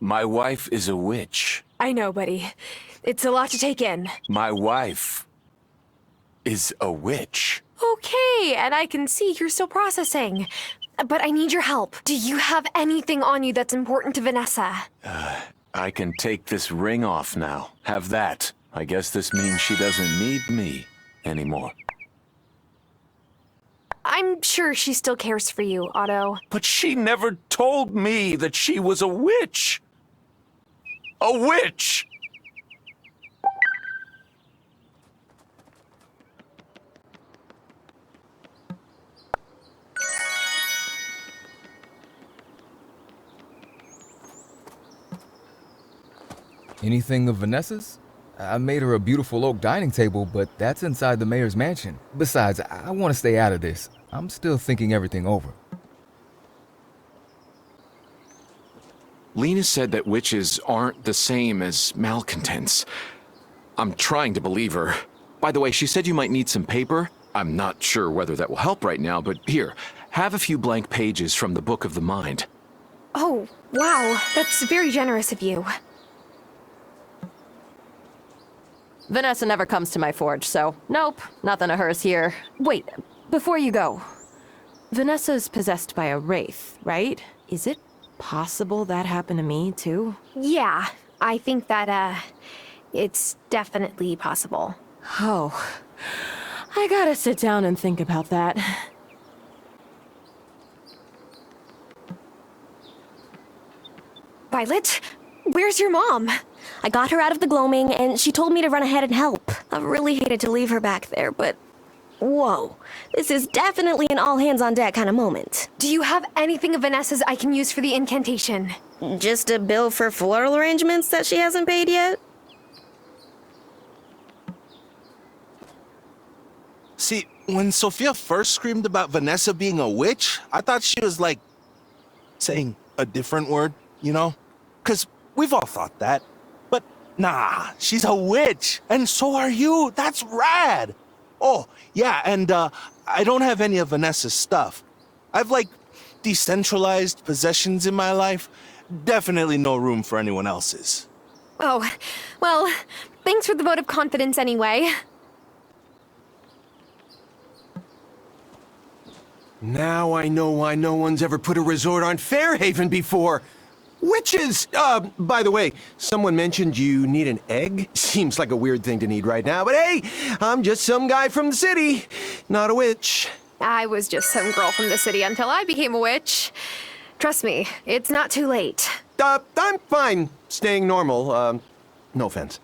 My wife is a witch. I know, buddy. It's a lot to take in. My wife is a witch. Okay, and I can see you're still processing. But I need your help. Do you have anything on you that's important to Vanessa? I can take this ring off now. Have that. I guess this means she doesn't need me anymore. I'm sure she still cares for you, Otto. But she never told me that she was a witch. A witch! Anything of Vanessa's? I made her a beautiful oak dining table, but that's inside the mayor's mansion. Besides, I want to stay out of this. I'm still thinking everything over. Lena said that witches aren't the same as malcontents. I'm trying to believe her. By the way, she said you might need some paper. I'm not sure whether that will help right now, but here, have a few blank pages from the Book of the Mind. Oh, wow. That's very generous of you. Vanessa never comes to my forge, so nope, nothing of hers here. Wait, before you go. Vanessa's possessed by a wraith, right? Is it possible that happened to me, too? Yeah, I think that, it's definitely possible. Oh, I gotta sit down and think about that. Violet, where's your mom? I got her out of the gloaming, and she told me to run ahead and help. I really hated to leave her back there, but... Whoa, this is definitely an all-hands-on-deck kind of moment. Do you have anything of Vanessa's I can use for the incantation? Just a bill for floral arrangements that she hasn't paid yet? See, when Sophia first screamed about Vanessa being a witch, I thought she was, like, saying a different word, you know? 'Cause we've all thought that. But nah, she's a witch, and so are you. That's rad. Oh, yeah, and I don't have any of Vanessa's stuff. I've, like, decentralized possessions in my life. Definitely no room for anyone else's. Oh, well, thanks for the vote of confidence anyway. Now I know why no one's ever put a resort on Fairhaven before. Witches! By the way, someone mentioned you need an egg? Seems like a weird thing to need right now, but hey, I'm just some guy from the city, not a witch. I was just some girl from the city until I became a witch. Trust me, it's not too late. I'm fine staying normal, no offense.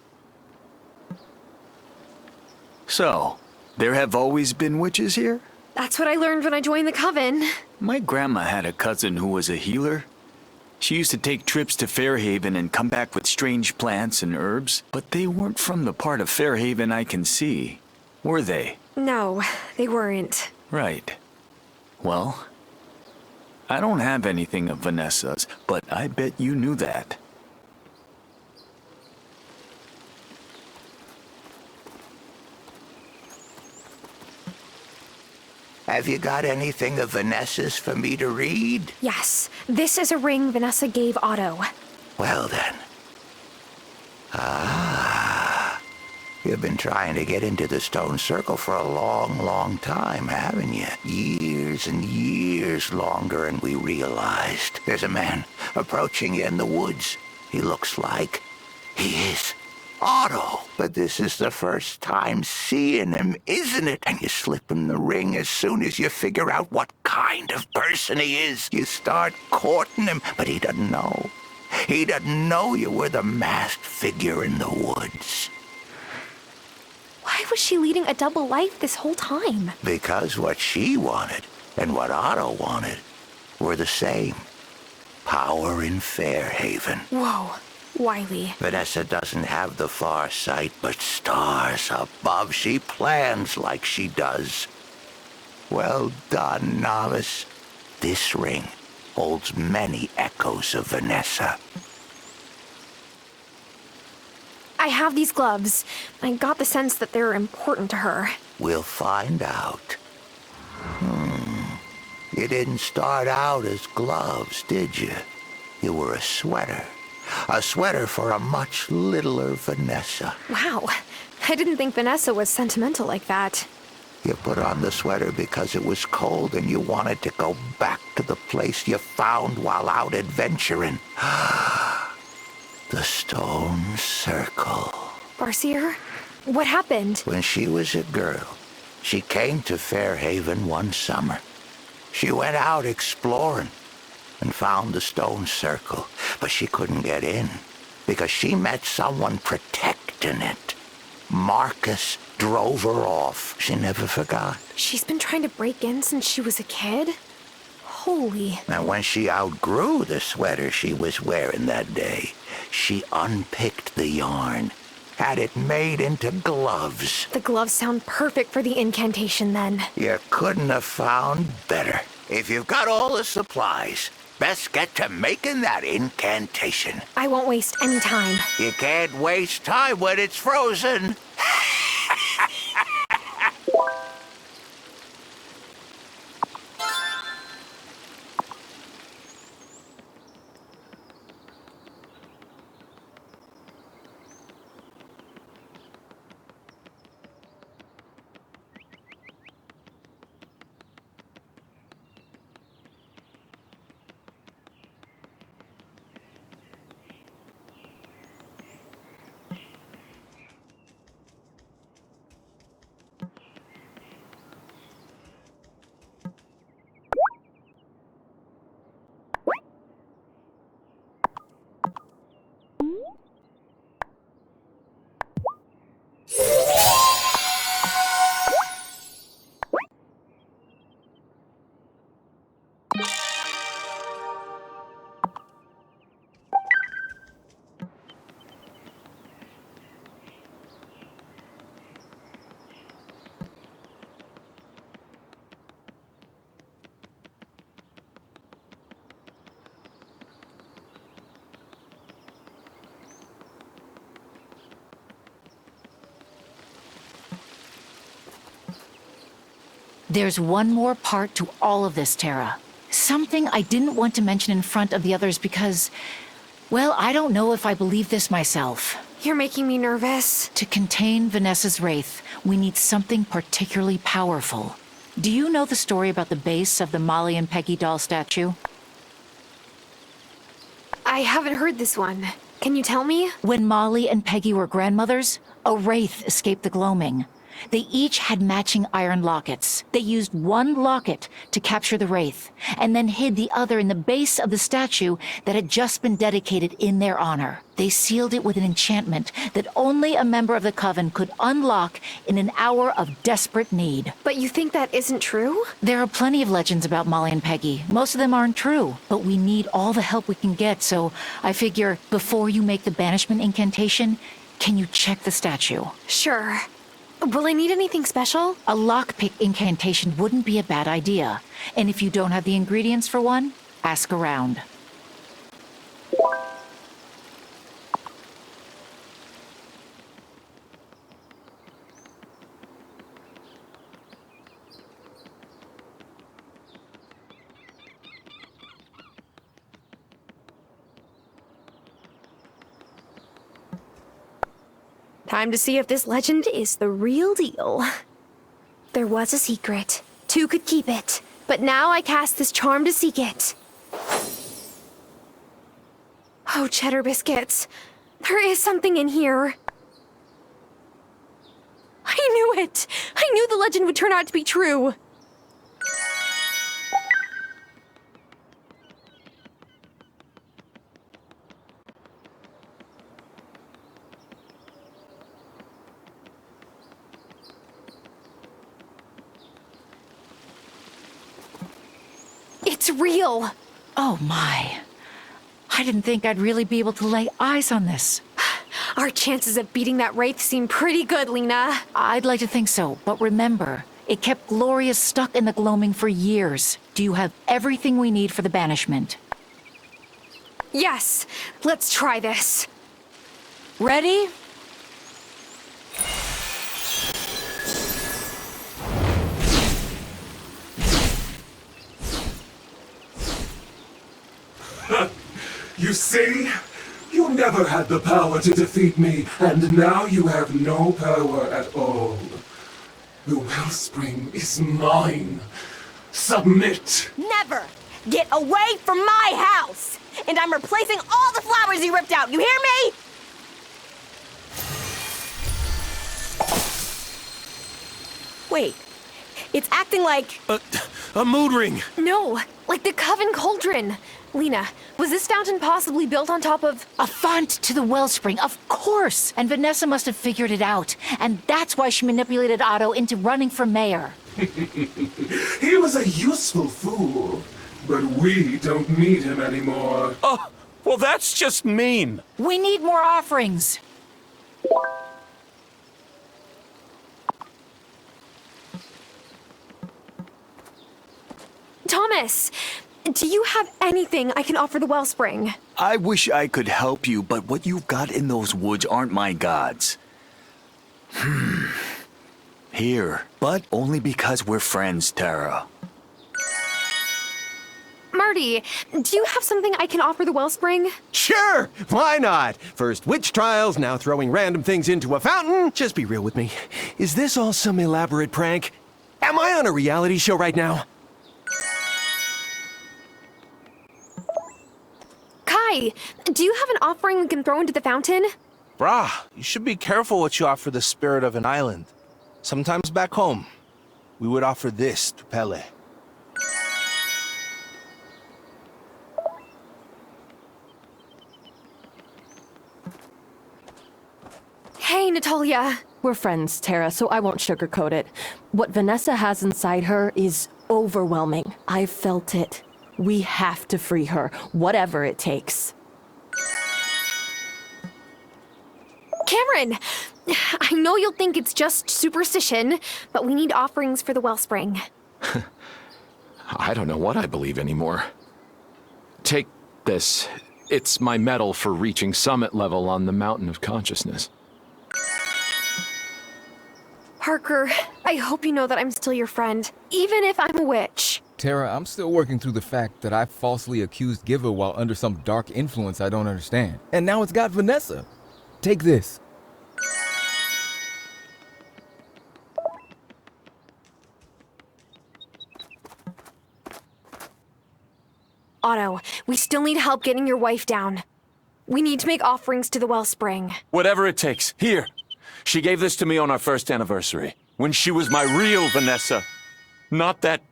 So, there have always been witches here? That's what I learned when I joined the coven. My grandma had a cousin who was a healer. She used to take trips to Fairhaven and come back with strange plants and herbs, but they weren't from the part of Fairhaven I can see, were they? No, they weren't. Right. Well, I don't have anything of Vanessa's, but I bet you knew that. Have you got anything of Vanessa's for me to read? Yes, this is a ring Vanessa gave Otto. Well then. Ah. You've been trying to get into the stone circle for a long, long time, haven't you? Years and years longer than we realized. There's a man approaching you in the woods. He looks like he is Otto. But this is the first time seeing him, isn't it? And you slip him the ring as soon as you figure out what kind of person he is. You start courting him, but he doesn't know. He doesn't know you were the masked figure in the woods. Why was she leading a double life this whole time? Because what she wanted and what Otto wanted were the same. Power in Fairhaven. Whoa. Wiley. Vanessa doesn't have the far sight, but stars above. She plans like she does. Well done, novice. This ring holds many echoes of Vanessa. I have these gloves. I got the sense that they're important to her. We'll find out. You didn't start out as gloves, did you? You were a sweater. A sweater for a much littler Vanessa. Wow. I didn't think Vanessa was sentimental like that. You put on the sweater because it was cold and you wanted to go back to the place you found while out adventuring. The stone circle. Barseer, what happened? When she was a girl, she came to Fairhaven one summer. She went out exploring and found the stone circle, but she couldn't get in because she met someone protecting it. Marcus drove her off. She never forgot. She's been trying to break in since she was a kid? Holy. And when she outgrew the sweater she was wearing that day, she unpicked the yarn, had it made into gloves. The gloves sound perfect for the incantation then. You couldn't have found better. If you've got all the supplies, best get to making that incantation. I won't waste any time. You can't waste time when it's frozen. There's one more part to all of this, Tara. Something I didn't want to mention in front of the others because, well, I don't know if I believe this myself. You're making me nervous. To contain Vanessa's wraith, we need something particularly powerful. Do you know the story about the base of the Molly and Peggy doll statue? I haven't heard this one. Can you tell me? When Molly and Peggy were grandmothers, a wraith escaped the gloaming. They each had matching iron lockets. They used one locket to capture the wraith, and then hid the other in the base of the statue that had just been dedicated in their honor. They sealed it with an enchantment that only a member of the coven could unlock in an hour of desperate need. But you think that isn't true? There are plenty of legends about Molly and Peggy. Most of them aren't true, but we need all the help we can get, so I figure before you make the banishment incantation, can you check the statue? Sure. Will I need anything special? A lockpick incantation wouldn't be a bad idea. And if you don't have the ingredients for one, ask around. Time to see if this legend is the real deal. There was a secret. Two could keep it. But now I cast this charm to seek it. Oh, cheddar biscuits. There is something in here. I knew it! I knew the legend would turn out to be true. It's real! Oh my. I didn't think I'd really be able to lay eyes on this. Our chances of beating that wraith seem pretty good, Lena. I'd like to think so, but remember, it kept Gloria stuck in the gloaming for years. Do you have everything we need for the banishment? Yes, let's try this. Ready? You see? You You never had the power to defeat me, and now you have no power at all. The wellspring is mine. Submit! Never! Get away from my house! And I'm replacing all the flowers you ripped out, you hear me? Wait, it's acting like... A mood ring! No, like the coven cauldron. Lena, was this fountain possibly built on top of... A font to the wellspring, of course! And Vanessa must have figured it out. And that's why she manipulated Otto into running for mayor. He was a useful fool, but we don't need him anymore. Oh, well, that's just mean. We need more offerings. Thomas, do you have anything I can offer the wellspring? I wish I could help you, but what you've got in those woods aren't my gods. Here, but only because we're friends, Tara. Marty, do you have something I can offer the wellspring? Sure, why not? First witch trials, now throwing random things into a fountain. Just be real with me. Is this all some elaborate prank? Am I on a reality show right now? Kai, do you have an offering we can throw into the fountain? Brah, you should be careful what you offer the spirit of an island. Sometimes back home, we would offer this to Pele. Hey, Natalia. We're friends, Tara, so I won't sugarcoat it. What Vanessa has inside her is overwhelming. I've felt it. We have to free her, whatever it takes. Cameron, I know you'll think it's just superstition, but we need offerings for the wellspring. I don't know what I believe anymore. Take this. It's my medal for reaching summit level on the Mountain of Consciousness. Parker, I hope you know that I'm still your friend, even if I'm a witch. Tara, I'm still working through the fact that I falsely accused Giver while under some dark influence I don't understand. And now it's got Vanessa. Take this. Otto, we still need help getting your wife down. We need to make offerings to the wellspring. Whatever it takes. Here. She gave this to me on our first anniversary, when she was my real Vanessa. Not that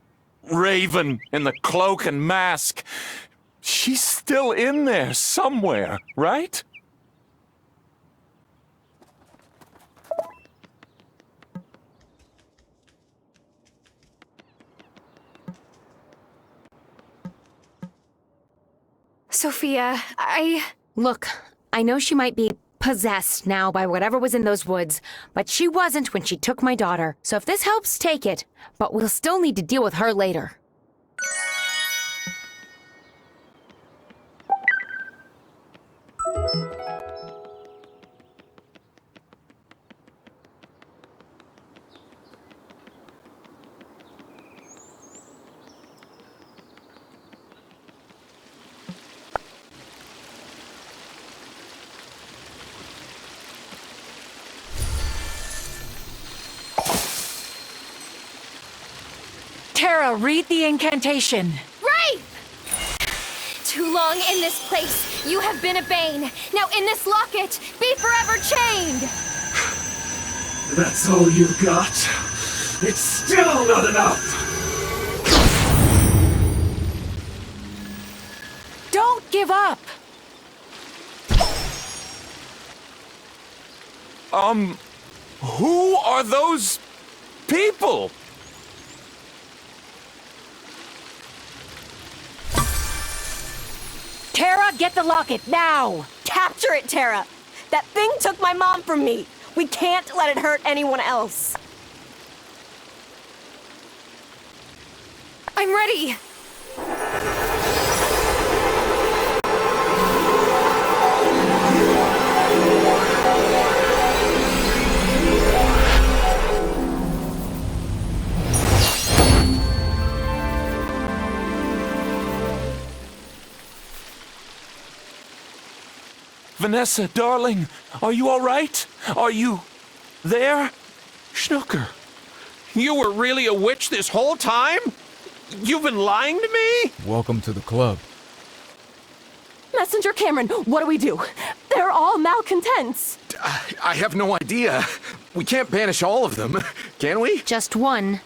raven in the cloak and mask. She's still in there somewhere, right? Sophia, Look, I know she might be possessed now by whatever was in those woods, but she wasn't when she took my daughter. So if this helps, take it. But we'll still need to deal with her later. Tara, read the incantation. Right! Too long in this place, you have been a bane. Now in this locket, be forever chained! That's all you've got? It's still not enough! Don't give up! Who are those people? Tara, get the locket, now! Capture it, Tara! That thing took my mom from me! We can't let it hurt anyone else! I'm ready! Vanessa, darling, are you all right? Are you there? Schnooker, you were really a witch this whole time? You've been lying to me? Welcome to the club. Messenger Cameron, what do we do? They're all malcontents. I have no idea. We can't banish all of them, can we? Just one.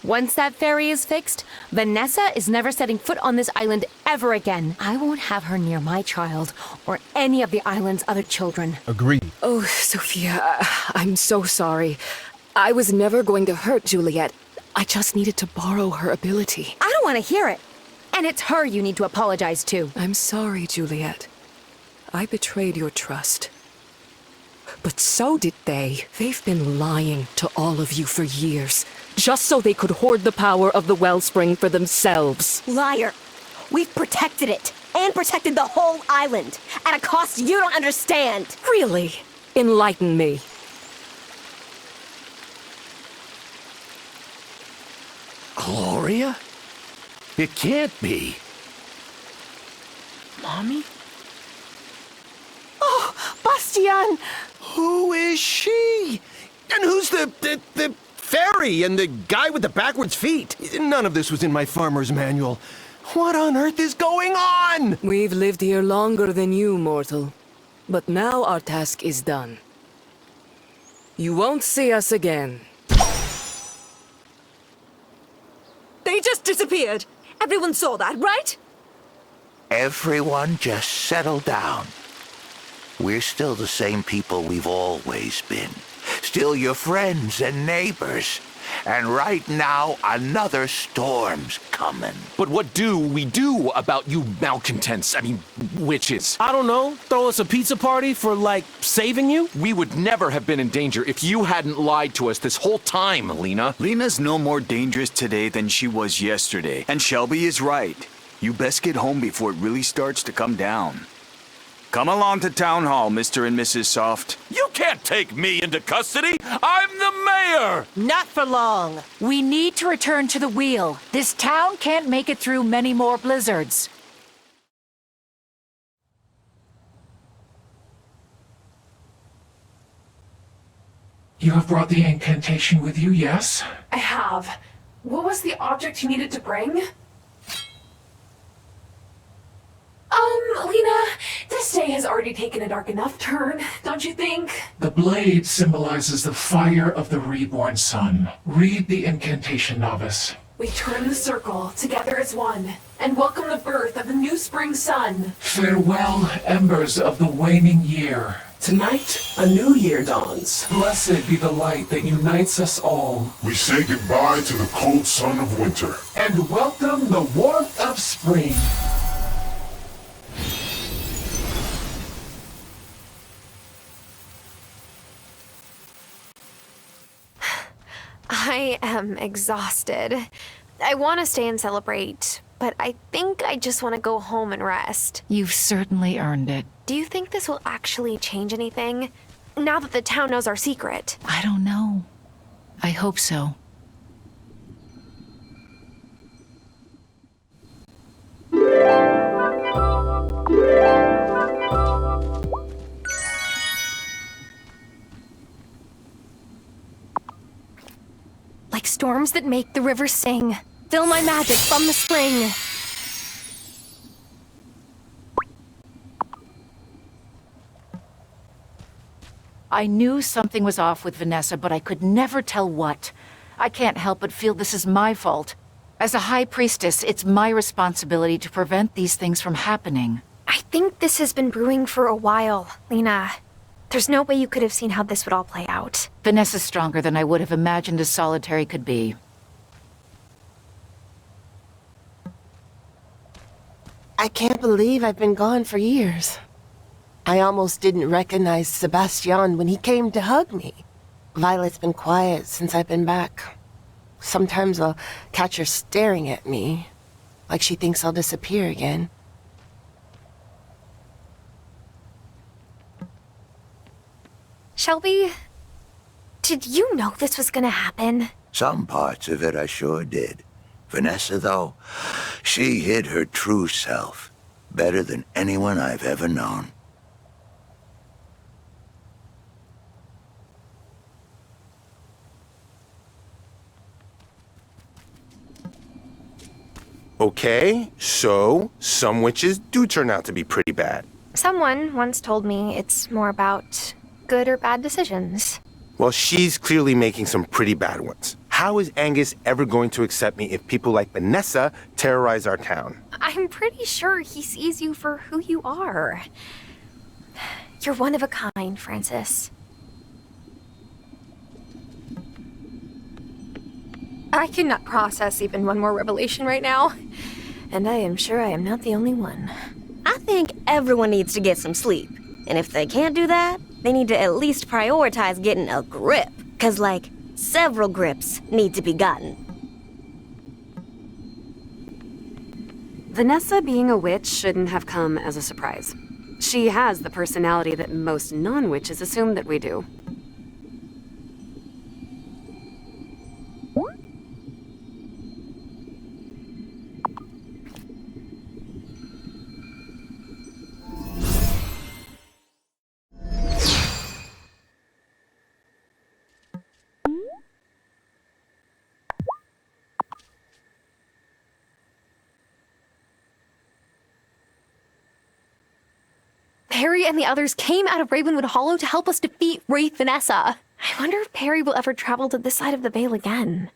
Once that ferry is fixed, Vanessa is never setting foot on this island ever again. I won't have her near my child or any of the island's other children. Agreed. Oh, Sophia, I'm so sorry. I was never going to hurt Juliet. I just needed to borrow her ability. I don't want to hear it. And it's her you need to apologize to. I'm sorry, Juliet. I betrayed your trust. But so did they. They've been lying to all of you for years, just so they could hoard the power of the wellspring for themselves. Liar. We've protected it, and protected the whole island, at a cost you don't understand. Really? Enlighten me. Gloria? It can't be. Mommy? Oh, Bastian! Who is she? And who's the fairy and the guy with the backwards feet? None of this was in my farmer's manual. What on earth is going on? We've lived here longer than you, mortal. But now our task is done. You won't see us again. They just disappeared. Everyone saw that, right? Everyone just settle down. We're still the same people we've always been. Still your friends and neighbors. And right now, another storm's coming. But what do we do about you malcontents? I mean, witches. I don't know. Throw us a pizza party for, like, saving you? We would never have been in danger if you hadn't lied to us this whole time, Lena. Lena's no more dangerous today than she was yesterday. And Shelby is right. You best get home before it really starts to come down. Come along to Town Hall, Mr. and Mrs. Soft. You can't take me into custody! I'm the mayor! Not for long. We need to return to the wheel. This town can't make it through many more blizzards. You have brought the incantation with you, yes? I have. What was the object you needed to bring? Lena, this day has already taken a dark enough turn, don't you think? The blade symbolizes the fire of the reborn sun. Read the incantation, novice. We turn the circle, together as one, and welcome the birth of the new spring sun. Farewell, embers of the waning year. Tonight, a new year dawns. Blessed be the light that unites us all. We say goodbye to the cold sun of winter. And welcome the warmth of spring. I am exhausted. I want to stay and celebrate, but I think I just want to go home and rest. You've certainly earned it. Do you think this will actually change anything? Now that the town knows our secret. I don't know. I hope so. Like storms that make the river sing. Feel my magic from the spring. I knew something was off with Vanessa, but I could never tell what. I can't help but feel this is my fault. As a high priestess, it's my responsibility to prevent these things from happening. I think this has been brewing for a while, Lena. There's no way you could have seen how this would all play out. Vanessa's stronger than I would have imagined a solitary could be. I can't believe I've been gone for years. I almost didn't recognize Sebastian when he came to hug me. Violet's been quiet since I've been back. Sometimes I'll catch her staring at me, like she thinks I'll disappear again. Shelby, did you know this was gonna happen? Some parts of it I sure did. Vanessa, though, she hid her true self better than anyone I've ever known. Okay, so some witches do turn out to be pretty bad. Someone once told me it's more about good or bad decisions. Well, she's clearly making some pretty bad ones. How is Angus ever going to accept me if people like Vanessa terrorize our town? I'm pretty sure he sees you for who you are. You're one of a kind, Francis. I cannot process even one more revelation right now, and I am sure I am not the only one. I think everyone needs to get some sleep. And if they can't do that, they need to at least prioritize getting a grip. 'Cause, like, several grips need to be gotten. Vanessa being a witch shouldn't have come as a surprise. She has the personality that most non-witches assume that we do. Perry and the others came out of Ravenwood Hollow to help us defeat Wraith Vanessa. I wonder if Perry will ever travel to this side of the Vale again.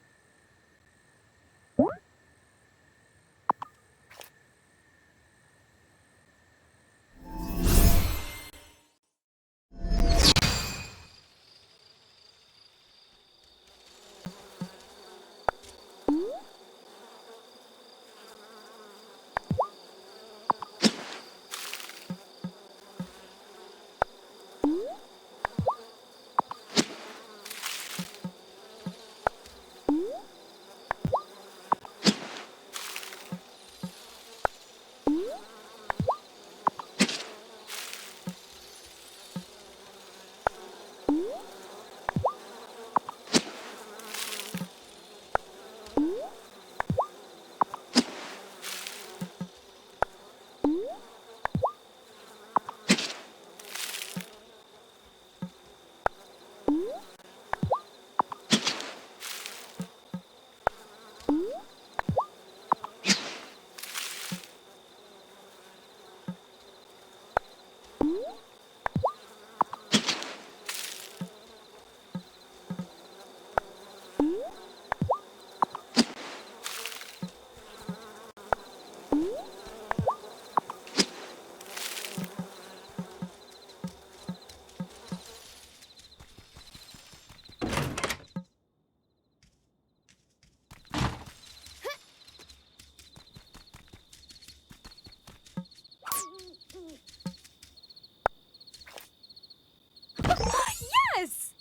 Yes!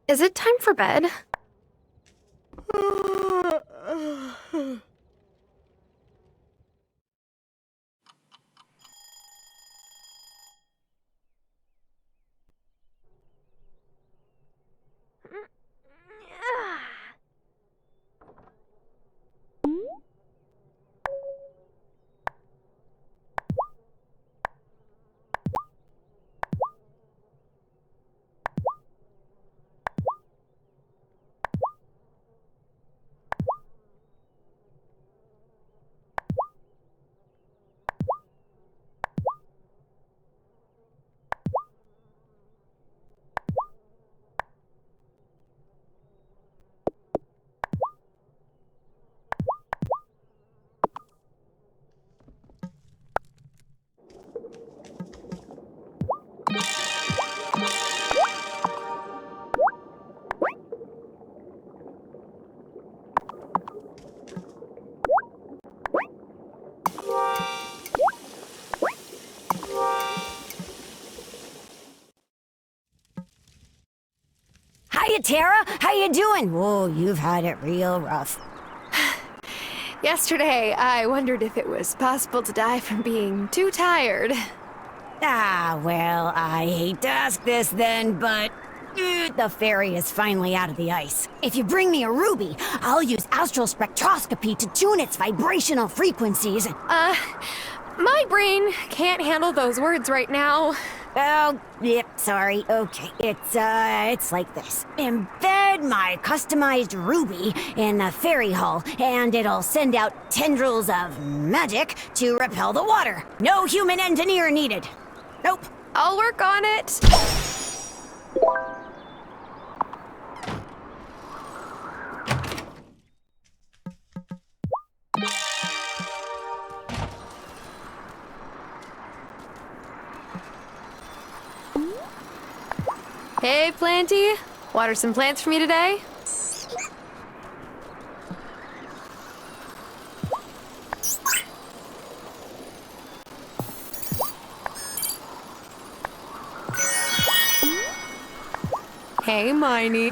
Is it time for bed? Hiya, Tara. How you doing? Whoa, you've had it real rough. Yesterday, I wondered if it was possible to die from being too tired. Ah, well, I hate to ask this then, but the fairy is finally out of the ice. If you bring me a ruby, I'll use astral spectroscopy to tune its vibrational frequencies. My brain can't handle those words right now. Oh, yep, sorry. Okay, it's like this. Embed my customized ruby in the fairy hull, and it'll send out tendrils of magic to repel the water. No human engineer needed. Nope. I'll work on it. Hey, Planty. Water some plants for me today? Hey, Miney.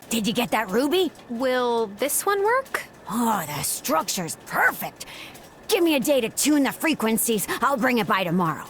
Did you get that ruby? Will this one work? Oh, the structure's perfect. Give me a day to tune the frequencies. I'll bring it by tomorrow.